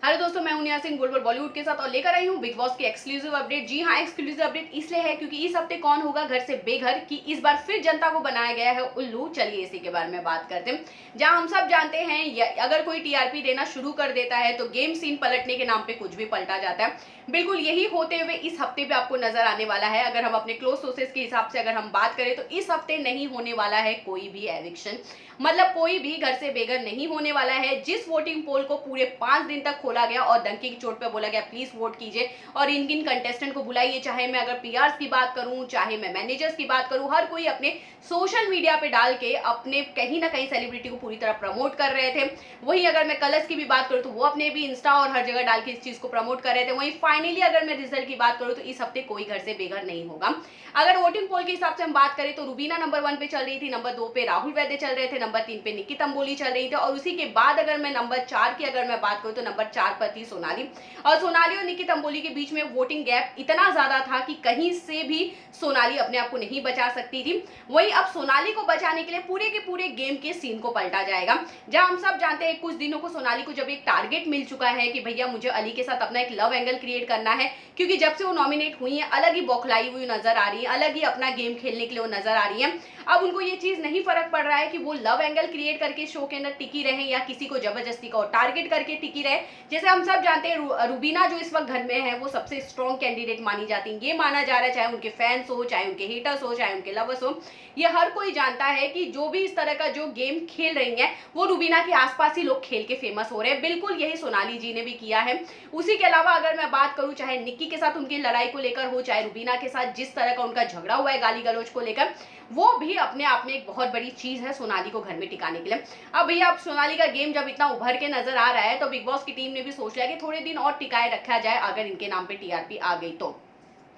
Hello दोस्तों, मैं हूं नेहा सिंह बुलबुल बॉलीवुड के साथ और लेकर आई हूं बिग बॉस की एक्सक्लूसिव अपडेट। जी हां, एक्सक्लूसिव अपडेट इसलिए है क्योंकि इस हफ्ते कौन होगा घर से बेघर कि इस बार फिर जनता को बनाया गया है उल्लू। चलिए इसी के बारे में बात करते हैं। जहां हम सब जानते हैं अगर कोई टीआरपी देना शुरू कर देता है तो गेम सीन पलटने के नाम पे कुछ भी पलटा जाता है। बिल्कुल यही होते हुए इस हफ्ते पे आपको नजर आने वाला है। अगर हम अपने क्लोज सोर्सेज के हिसाब से अगर हम बात करें तो इस हफ्ते नहीं होने वाला है कोई भी एविक्शन, मतलब कोई भी घर से बेघर नहीं होने वाला है। जिस वोटिंग पोल को पूरे 5 दिन तक खोला गया और डंकी की चोट पे बोला गया प्लीज वोट कीजिए और इन किन कंटेस्टेंट को बुलाइए, चाहे मैं अगर पीआरस की बात करूं चाहे मैं मैनेजर्स की बात करूं, हर कोई अपने सोशल मीडिया पे डाल के अपने कहीं ना कहीं सेलिब्रिटी को पूरी तरह प्रमोट कर रहे थे। वहीं अगर मैं कलर्स की भी बात करूं तो वो अपने भी इंस्टा और हर जगह डाल के इस चीज को प्रमोट कर रहे थे। वहीं फाइनली अगर मैं रिजल्ट की बात करूं तो इस हफ्ते कोई घर से बेघर नहीं होगा। अगर वोटिंग पोल के हिसाब से हम बात करें तो रुबीना नंबर 1 पे चल रही थी, नंबर 2 पे राहुल वैद्य चल रहे थे, नंबर 3 पे निक्की तंबोली चल रही थी और उसी के बाद अगर मैं नंबर 4 की अगर मैं बात करूं तो नंबर 4 पर थी सोनाली। और सोनाली और निक्की तंबोली के बीच में वोटिंग गैप इतना ज्यादा था कि कहीं से भी सोनाली अपने आप को नहीं बचा सकती थी। वहीं अब सोनाली को बचाने के लिए पूरे के पूरे गेम के सीन को पलटा जाएगा। जहां हम सब जानते हैं कुछ दिनों को सोनाली को जब एक टारगेट मिल चुका है कि भैया मुझे अली के साथ अपना एक लव एंगल क्रिएट करना है, क्योंकि जब से वो नॉमिनेट हुई है अलग ही बौखलाई हुई नजर आ रही है, अलग ही अपना गेम खेलने के लिए वो नजर आ रही है। अब उनको ये चीज नहीं फर्क पड़ रहा है कि वो लव एंगल क्रिएट करके शो के अंदर टिकी रहे या किसी को जबरदस्ती का टारगेट करके टिकी रहे। जैसे हम सब जानते हैं रुबीना जो इस वक्त घर में है वो सबसे स्ट्रॉन्ग कैंडिडेट मानी जाती है। ये माना जा रहा है, चाहे उनके फैंस हो, चाहे उनके हेटर्स हो, चाहे उनके लवर्स हो, ये हर कोई जानता है कि जो भी इस तरह का जो गेम खेल रही है वो रुबीना के आसपास ही लोग खेल के फेमस हो रहे हैं। बिल्कुल यही सोनाली जी ने भी किया है। उसी के अलावा अगर मैं बात करूं चाहे निक्की के साथ उनकी लड़ाई को लेकर हो, चाहे रुबीना के साथ जिस तरह का उनका झगड़ा हुआ है गाली गलौज को लेकर, वो भी अपने आप में एक बहुत बड़ी चीज है सोनाली को घर में टिकाने के लिए। अब भैया अब सोनाली का गेम जब इतना उभर के नजर आ रहा है तो बिग बॉस की टीम ने भी सोच लिया कि थोड़े दिन और टिकाए रखा जाए अगर इनके नाम पे टीआरपी आ गई तो।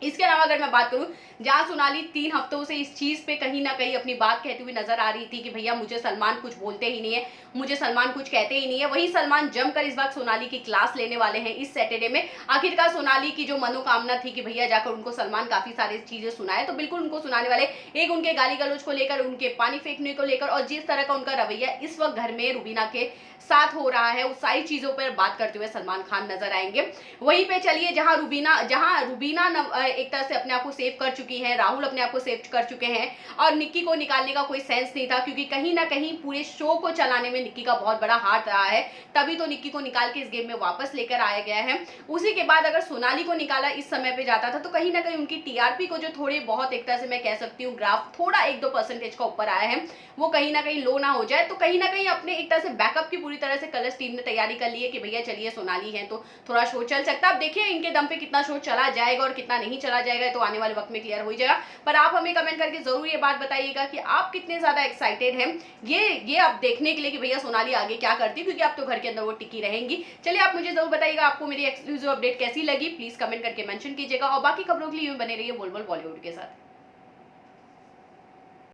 इसके अलावा अगर मैं बात करूं जहां सोनाली 3 हफ्तों से इस चीज पे कहीं ना कहीं अपनी बात कहती हुई नजर आ रही थी कि भैया मुझे सलमान कुछ बोलते ही नहीं है, मुझे सलमान कुछ कहते ही नहीं है, वही सलमान जमकर इस बार सोनाली की क्लास लेने वाले हैं इस सैटरडे में। आखिरकार सोनाली की जो मनोकामना थी कि भैया जाकर उनको सलमान काफी सारी चीजें सुनाए, तो बिल्कुल उनको सुनाने वाले। एक उनके गाली गलौज को लेकर, उनके पानी फेंकने को लेकर और जिस तरह का उनका रवैया इस वक्त घर में रुबीना के साथ हो रहा है उस सारी चीजों पर बात करते हुए सलमान खान नजर आएंगे। वहीं पे चलिए जहां रुबीना एक तरह से अपने आप को सेव कर चुकी है, राहुल अपने आप को सेव कर चुके हैं और निक्की को निकालने का कोई सेंस नहीं था, क्योंकि कहीं ना कहीं पूरे शो को चलाने में निक्की का बहुत बड़ा हाथ रहा है, तभी तो निक्की को निकाल के इस गेम में वापस लेकर आया गया है। उसी के बाद अगर सोनाली को निकाला इस समय पे जाता था तो कहीं ना कहीं उनकी टीआरपी को जो थोड़े बहुत एक तरह से मैं कह सकती हूँ ग्राफ थोड़ा 1-2 परसेंटेज का ऊपर आया है, वो कहीं ना कहीं लो ना हो जाए। तो कहीं ना कहीं अपने एक तरह से बैकअप की पूरी तरह से कलर्स टीम ने तैयारी कर ली है कि भैया चलिए सोनाली है तो थोड़ा शो चल सकता है। अब देखिए इनके दम पे कितना शो चला जाएगा और कितना नहीं चला जाएगा तो आने वाले वक्त में क्लियर हो जाएगा। पर आप हमें कमेंट करके जरूर ये बात बताइएगा कि आप कितने ज्यादा एक्साइटेड हैं ये आप देखने के लिए कि भैया सोनाली आगे क्या करती है, क्योंकि आप तो घर के अंदर वो टिकी रहेंगी। चलिए आप मुझे जरूर बताइएगा आपको मेरी एक्सक्लूसिव अपडेट कैसी लगी, प्लीज कमेंट करके मेंशन कीजिएगा और बाकी खबरों के लिए बने रहिए बुलबुल बॉलीवुड के साथ।